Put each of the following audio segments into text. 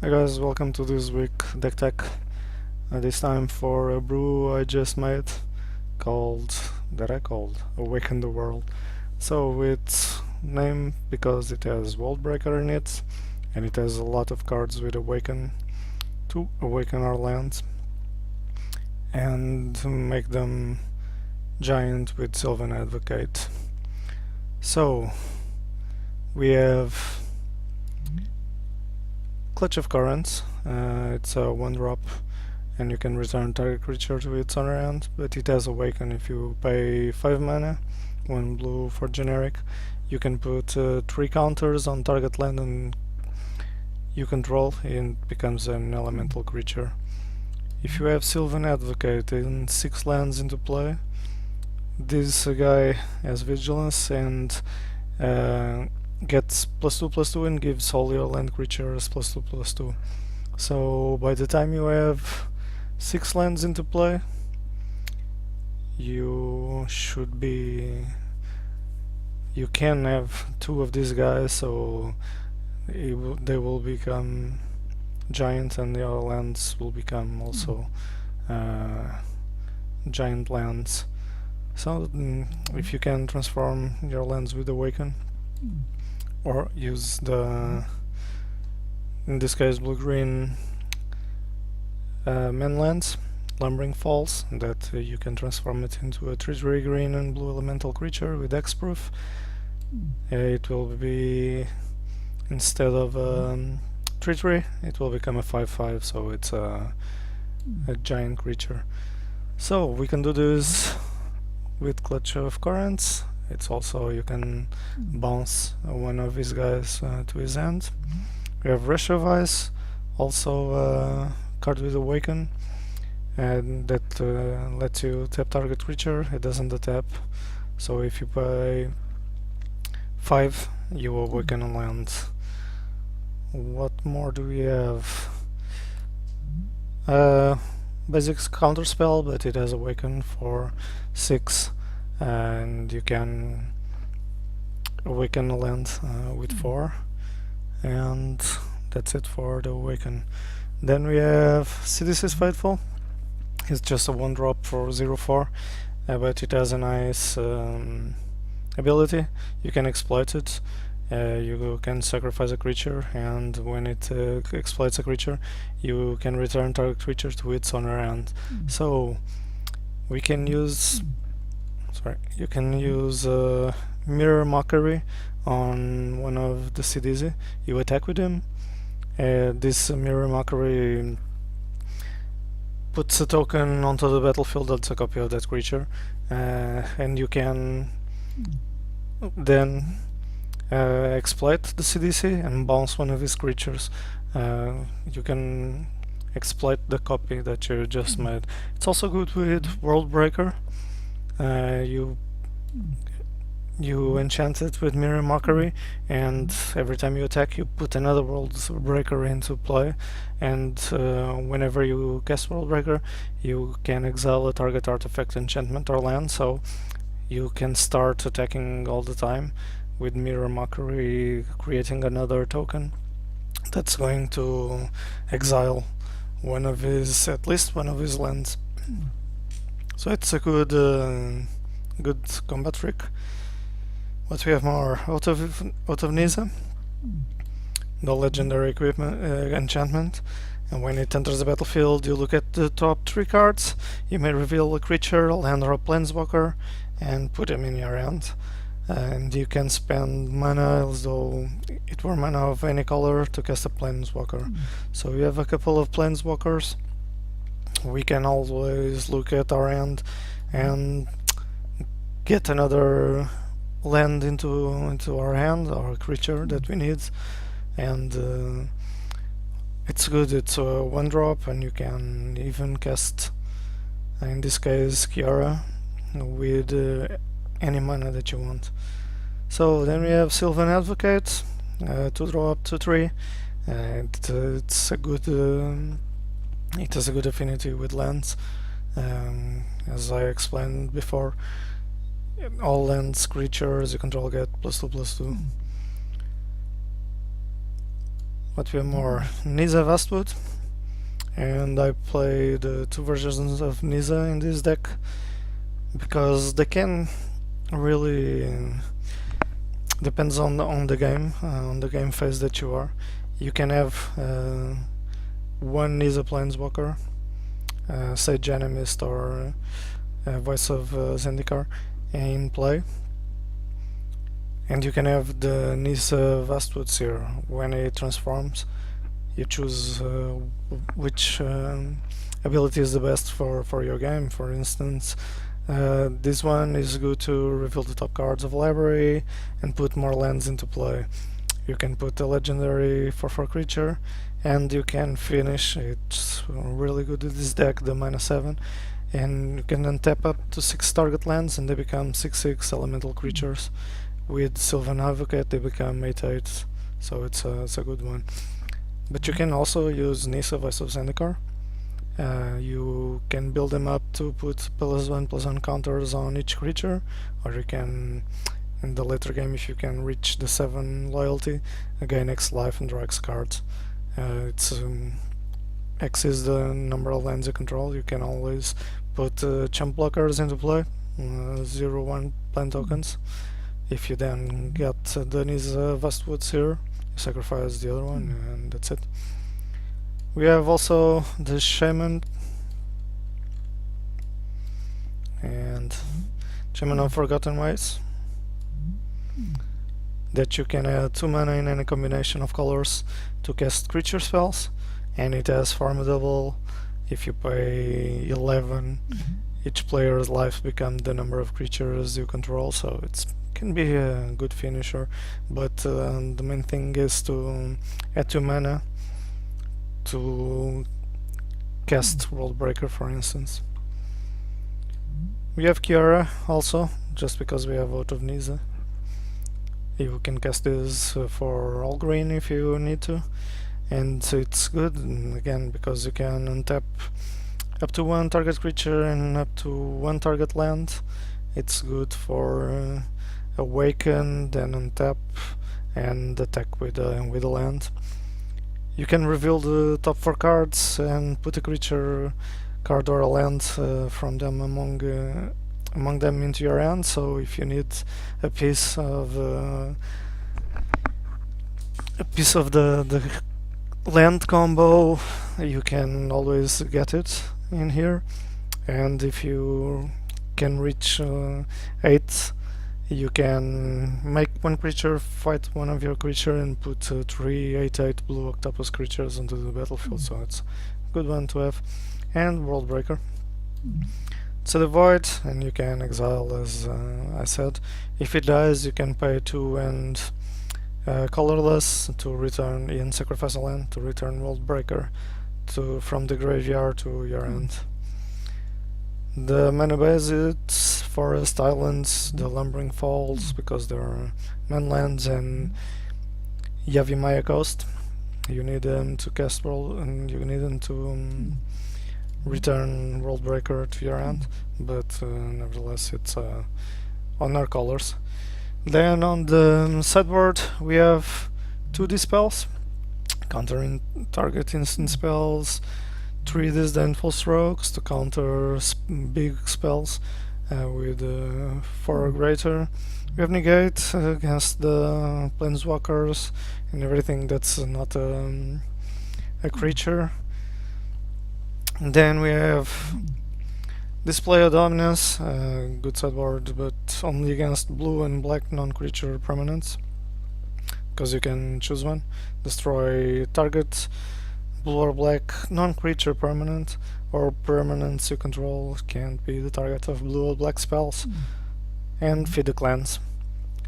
Hi guys, welcome to this week deck tech. This time for a brew I just made called Awaken the World. So it's named because it has World Breaker in it, and it has a lot of cards with Awaken to awaken our lands and make them giant with Sylvan Advocate. So we have Clutch of Currents. It's a 1-drop and you can return target creature to its owner hand, but it has Awaken. If you pay 5 mana, 1 blue for generic, you can put 3 counters on target land and you control, and it becomes an elemental creature. If you have Sylvan Advocate and 6 lands into play, this guy has Vigilance and gets +2/+2 and gives all your land creatures +2/+2. So by the time you have 6 lands into play, you can have 2 of these guys, so they will become giant and your lands will become also giant lands. So if you can transform your lands with Awaken, or use the, in this case, blue-green main lands, Lumbering Falls, that you can transform it into a 3/3 green and blue elemental creature with X-proof. It will be, instead of 3/3, it will become a 5/5, so it's a giant creature. So we can do this with Clutch of Currents. It's also, you can bounce one of these guys to his hand. We have Rush of Ice, also a card with Awaken, and that lets you tap target creature. It doesn't tap, so if you pay 5, you Awaken a land. What more do we have? Basics counterspell, but it has Awaken for 6, and you can Awaken a land with 4, and that's it for the Awaken. Then we have CDC's Faithful. It's just a 1-drop for 0/4, but it has a nice ability. You can exploit it. You can sacrifice a creature, and when it exploits a creature, you can return target creature to its owner hand. So we can use, you can use Mirror Mockery on one of the CDZ. You attack with him. This Mirror Mockery puts a token onto the battlefield that's a copy of that creature, and you can then exploit the CDC and bounce one of his creatures. You can exploit the copy that you just made. It's also good with World Breaker. You enchant it with Mirror Mockery, and every time you attack you put another World Breaker into play, and whenever you cast World Breaker you can exile a target artifact, enchantment or land, so you can start attacking all the time with Mirror Mockery, creating another token that's going to exile one of his, at least one of his lands. So it's a good combat trick. What we have more? Out of Nissa, the legendary equipment enchantment, and when it enters the battlefield you look at the top 3 cards. You may reveal a creature, a land or a planeswalker and put them in your hand. And you can spend mana as though it were mana of any color to cast a planeswalker. So we have a couple of planeswalkers. We can always look at our hand and get another land into our hand, or creature that we need, and it's good. It's a 1-drop, and you can even cast, in this case, Kiara with any mana that you want. So then we have Sylvan Advocate, 2-drop, 2/3, and it's a good. It has a good affinity with lands, as I explained before. All lands creatures you control get +2/+2. What we have more? Nissa Vastwood, and I played two versions of Nissa in this deck because they can really depends on the game, on the game phase that you are. You can have one Nissa Planeswalker, Sage Animist or Voice of Zendikar in play, and you can have the Nissa Vastwood here. When it transforms, you choose which ability is the best for your game. For instance, this one is good to reveal the top cards of library and put more lands into play. You can put a legendary 4/4 creature, and you can finish. It's really good in this deck, the -7, and you can then tap up to 6 target lands, and they become 6/6 elemental creatures. With Sylvan Advocate, they become 8/8, so it's a good one. But you can also use Nissa Voice of Zendikar. You can build them up to put +1/+1 counters on each creature, or you can, in the later game, if you can reach the 7 loyalty, gain X life and draw X cards. X is the number of lands you control. You can always put chump blockers into play, 0/1 plant tokens. If you then get the Nissa Vastwoods here, you sacrifice the other one, and that's it. We have also the Shaman and Shaman of Forgotten Ways, that you can add 2 mana in any combination of colors to cast creature spells, and it has formidable. If you pay 11, each player's life becomes the number of creatures you control, so it can be a good finisher, but the main thing is to add 2 mana to cast World Breaker, for instance. We have Kiara also, just because we have out of Nissa. You can cast this for all green if you need to, and it's good again because you can untap up to 1 target creature and up to 1 target land. It's good for Awaken, then untap and attack with a land. You can reveal the top 4 cards and put a creature card or a land from them among them into your hand. So if you need a piece of the land combo, you can always get it in here. And if you can reach 8, you can make 1 creature fight one of your creature and put 3 8/8 blue octopus creatures onto the battlefield, so it's a good one to have. And World Breaker. It's a void, and you can exile, as I said. If it dies, you can pay 2 and colorless to return in sacrifice a land to return World Breaker from the graveyard to your hand. The mana base, it's forest, islands, the lumbering falls, because there are manlands, and Yavimaya coast. You need them to cast world, and you need them to return World Breaker to your hand, but nevertheless it's on our colors. Then on the sideboard we have 2 dispels, countering target instant spells, 3 disdainful strokes to counter big spells with 4 or greater. We have negate against the planeswalkers and everything that's not a creature. And then we have Display of Dominance, good sideboard, but only against blue and black non-creature permanents, because you can choose one. Destroy target blue or black non-creature permanent, or permanents you control can't be the target of blue or black spells. And Feed the Clans.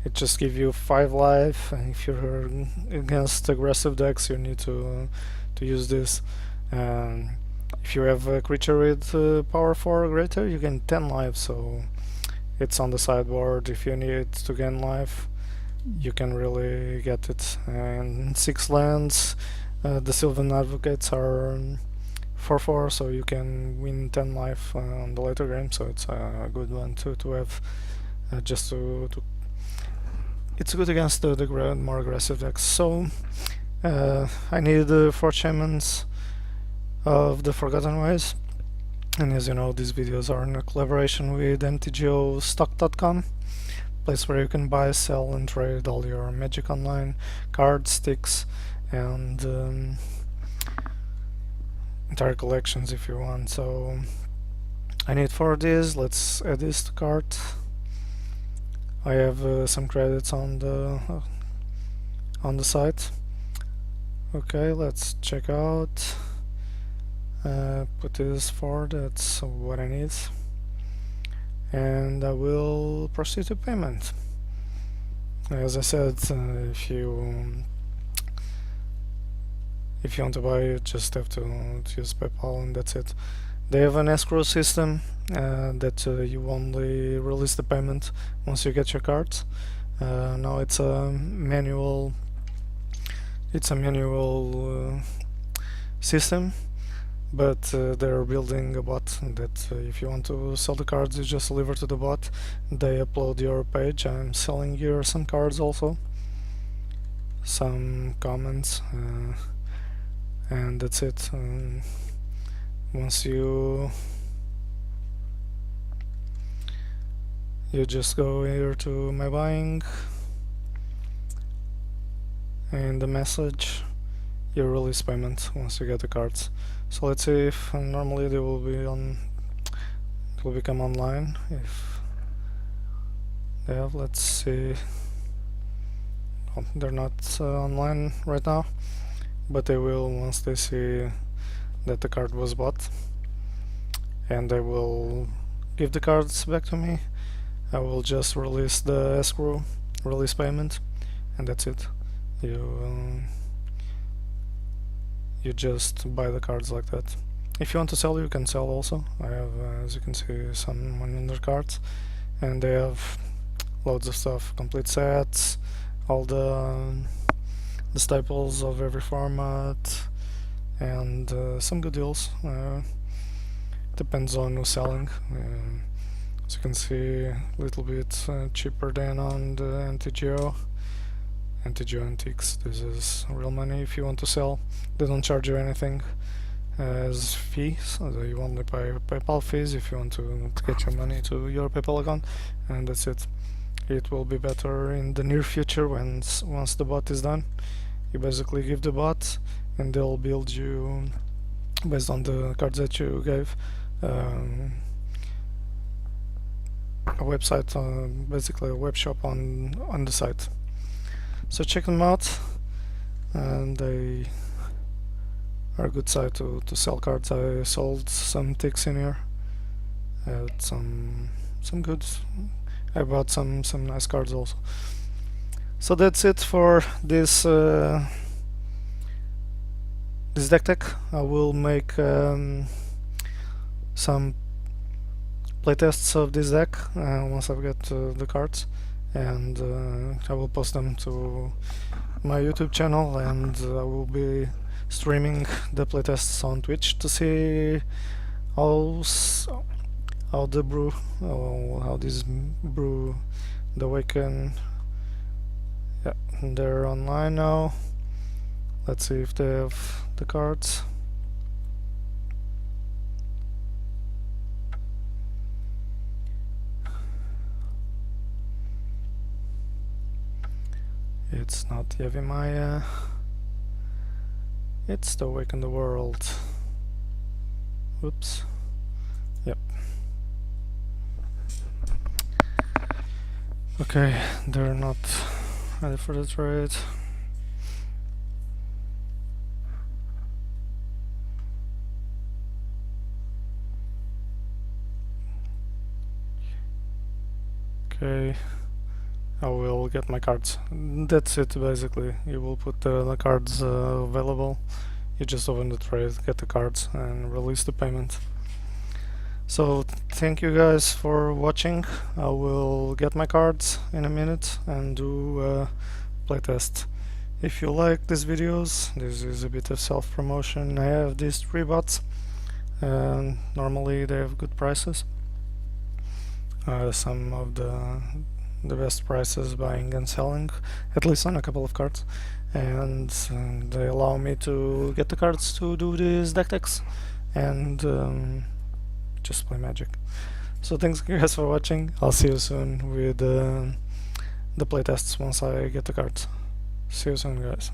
It just gives you 5 life, and if you're against aggressive decks you need to use this. If you have a creature with power 4 or greater, you gain 10 life, so it's on the sideboard. If you need it to gain life, you can really get it. And 6 lands, the Sylvan Advocates are 4/4, so you can win 10 life on the later game, so it's a good one to have, just to it's good against the more aggressive decks. So I need 4 shamans of the Forgotten Ways, and as you know, these videos are in a collaboration with mtgostock.com, place where you can buy, sell and trade all your Magic Online cards, sticks and entire collections if you want. So I need 4 of these. Let's add this to cart. I have some credits on the site. Okay, let's check out. Put this 4, that's what I need, and I will proceed to payment. As I said, if you want to buy, you just have to use PayPal and that's it. They have an escrow system that you only release the payment once you get your cards. Now it's a manual system, but they're building a bot that if you want to sell the cards, you just deliver to the bot. They upload your page. I'm selling here some cards also, some comments, and that's it. Once you just go here to my buying, and the message, you release payment once you get the cards. So let's see if normally they will become online. If they have, let's see. Oh, they're not online right now, but they will once they see that the card was bought, and they will give the cards back to me. I will just release the escrow, release payment, and that's it. You just buy the cards like that. If you want to sell, you can sell also. I have, as you can see, some 100 cards, and they have loads of stuff, complete sets, all the staples of every format, and some good deals. Depends on who's selling. As you can see, a little bit cheaper than on the NTGO Antiques. This is real money. If you want to sell, they don't charge you anything as fees. So you only pay PayPal fees if you want to get your money to your PayPal account, and that's it. It will be better in the near future once the bot is done. You basically give the bot, and they'll build you based on the cards that you gave. A website, basically a web shop on the site. So check them out, and they are a good site to sell cards. I sold some ticks in here. I had some good. I bought some nice cards also. So that's it for this this deck tech. I will make some playtests of this deck once I've got the cards, and I will post them to my YouTube channel, and I will be streaming the playtests on Twitch to see how the brew, how this brew, the Awaken, yeah, they're online now. Let's see if they have the cards. It's not Yevimaya, it's the Awaken the World. Oops. Yep. Okay, they're not ready for the trade. Okay, I will get my cards. That's it basically. You will put the cards available. You just open the trade, get the cards and release the payment. So thank you guys for watching. I will get my cards in a minute and do a playtest. If you like these videos, this is a bit of self-promotion. I have these 3 bots, and normally they have good prices. Some of the best prices buying and selling, at least on a couple of cards. and they allow me to get the cards to do these deck techs and just play Magic. So thanks guys for watching. I'll see you soon with the playtests once I get the cards. See you soon, guys.